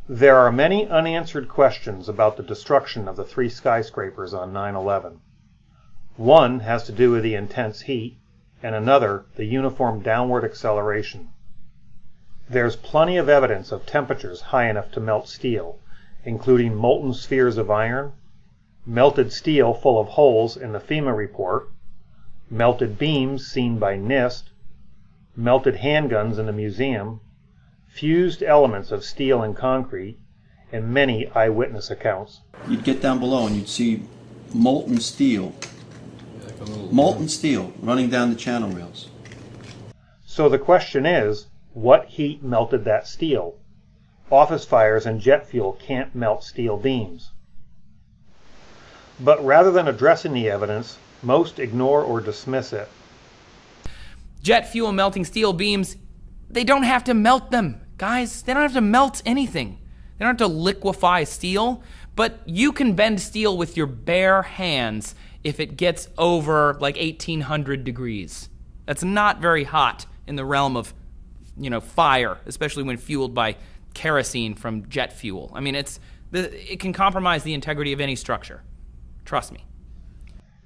There are many unanswered questions about the destruction of the 3 skyscrapers on 9/11. One has to do with the intense heat, and another the uniform downward acceleration. There's plenty of evidence of temperatures high enough to melt steel, including molten spheres of iron, melted steel full of holes in the FEMA report, melted beams seen by NIST, melted handguns in a museum, fused elements of steel and concrete, and many eyewitness accounts. You'd get down below and you'd see molten steel running down the channel rails. So the question is, what heat melted that steel? Office fires and jet fuel can't melt steel beams. But rather than addressing the evidence, most ignore or dismiss it. Jet fuel melting steel beams, they don't have to melt them, guys. They don't have to melt anything. They don't have to liquefy steel, but you can bend steel with your bare hands if it gets over like 1800 degrees. That's not very hot in the realm of, fire, especially when fueled by kerosene from jet fuel. I mean, it can compromise the integrity of any structure. Trust me.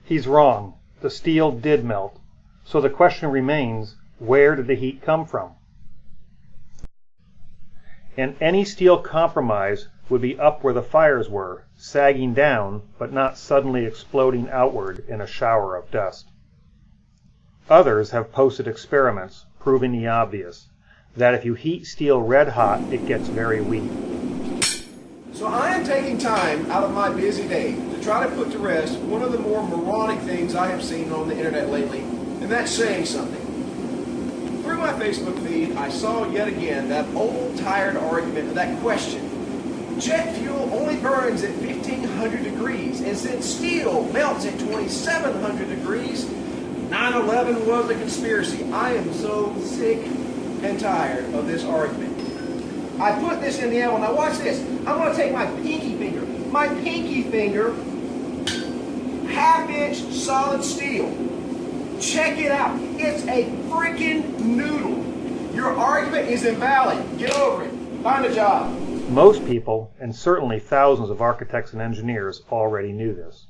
He's wrong. The steel did melt. So the question remains, where did the heat come from? And any steel compromise would be up where the fires were, sagging down, but not suddenly exploding outward in a shower of dust. Others have posted experiments proving the obvious, that if you heat steel red hot, it gets very weak. So I am taking time out of my busy day to try to put to rest one of the more moronic things I have seen on the internet lately, and that's saying something. Through my Facebook feed, I saw yet again that old tired argument, that question. Jet fuel only burns at 1500 degrees, and since steel melts at 2700 degrees, 9/11 was a conspiracy. I am so sick and tired of this argument. I put this in the oven. Now watch this. I'm going to take my pinky finger, half-inch solid steel. Check it out. It's a freaking noodle. Your argument is invalid. Get over it. Find a job. Most people, and certainly thousands of architects and engineers, already knew this.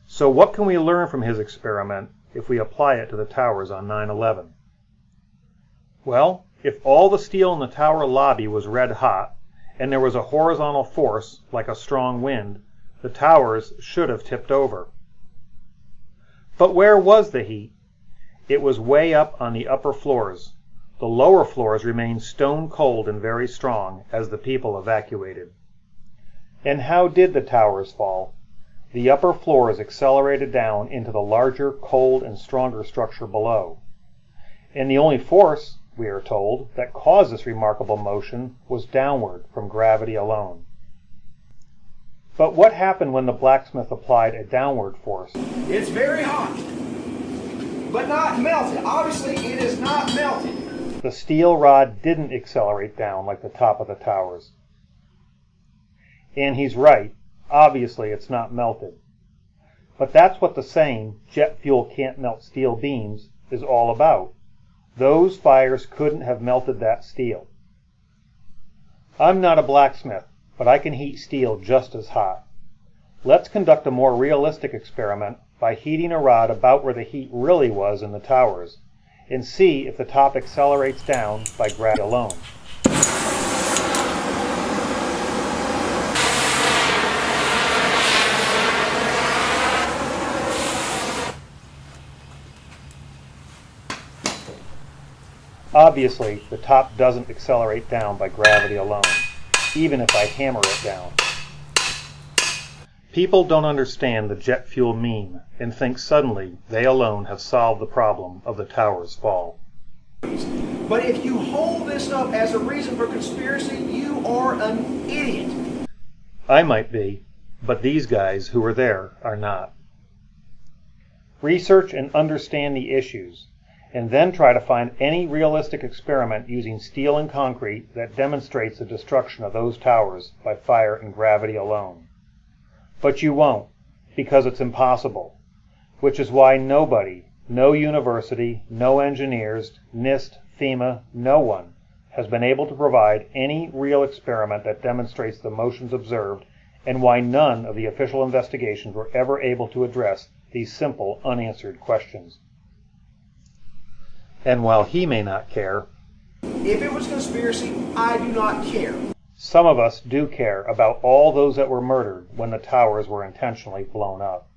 So what can we learn from his experiment if we apply it to the towers on 9/11? Well, if all the steel in the tower lobby was red hot, and there was a horizontal force like a strong wind, the towers should have tipped over. But where was the heat? It was way up on the upper floors. The lower floors remained stone cold and very strong as the people evacuated. And how did the towers fall? The upper floors accelerated down into the larger, cold, and stronger structure below. And the only force, we are told, that caused this remarkable motion was downward from gravity alone. But what happened when the blacksmith applied a downward force? It's very hot, but not melted. Obviously, it is not melted. The steel rod didn't accelerate down like the top of the towers. And he's right. Obviously, it's not melted. But that's what the saying, jet fuel can't melt steel beams, is all about. Those fires couldn't have melted that steel. I'm not a blacksmith, but I can heat steel just as hot. Let's conduct a more realistic experiment by heating a rod about where the heat really was in the towers, and see if the top accelerates down by gravity alone. Obviously, the top doesn't accelerate down by gravity alone, even if I hammer it down. People don't understand the jet fuel meme and think suddenly they alone have solved the problem of the tower's fall. But if you hold this up as a reason for conspiracy, you are an idiot. I might be, but these guys who were there are not. Research and understand the issues, and then try to find any realistic experiment using steel and concrete that demonstrates the destruction of those towers by fire and gravity alone. But you won't, because it's impossible, which is why nobody, no university, no engineers, NIST, FEMA, no one, has been able to provide any real experiment that demonstrates the motions observed, and why none of the official investigations were ever able to address these simple, unanswered questions. And while he may not care, If it was conspiracy, I do not care. some of us do care about all those that were murdered when the towers were intentionally blown up.